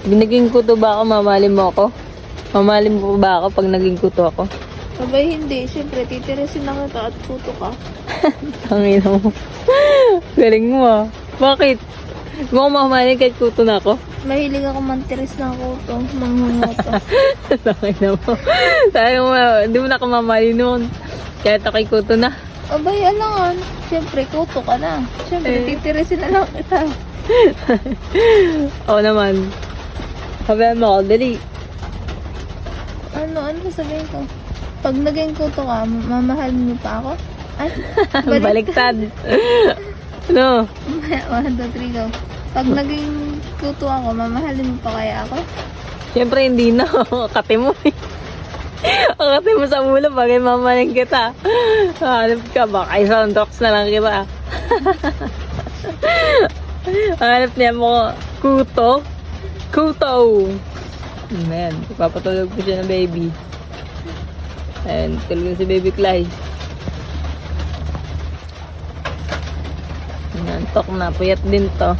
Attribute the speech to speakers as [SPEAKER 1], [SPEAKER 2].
[SPEAKER 1] Naging kuto ba ako, mamahalin mo ako? Mamahalin mo ba ako pag naging kuto ako?
[SPEAKER 2] Abay, hindi. Siyempre, titirisin na kita at puto ka.
[SPEAKER 1] Tangin mo. Galing mo ah. Bakit? Hindi mo ako mamahalin kahit kuto na ako?
[SPEAKER 2] Mahilig ako mantiris ng kuto. Manghumoto.
[SPEAKER 1] Tangin mo. Sabi mo, hindi mo na ako mamahalin noon. Kahit ako'y kuto na.
[SPEAKER 2] Abay, alangan. Siyempre, kuto ka na. Siyempre, titirisin na lang kita.
[SPEAKER 1] Oo naman. Sabihan mo ako, dali.
[SPEAKER 2] Ano sabihin ko? Pag naging kuto ka, mamahal mo pa ako? Ay,
[SPEAKER 1] Baliktad. No.
[SPEAKER 2] 1, 2, 3, go. Pag naging kuto ako, mamahalin mo pa kaya ako?
[SPEAKER 1] Siyempre hindi na. Kati mo eh. Ang kati mo sa ulo, bagay mamahalin kita. Hanap ka, baka isang docs na lang kita. Hanap niya mo, kuto. Kuto. Ayan, ipapatulog ko siya ng baby. Ayan, tulog si baby Clay. Nantok na, puyat din to.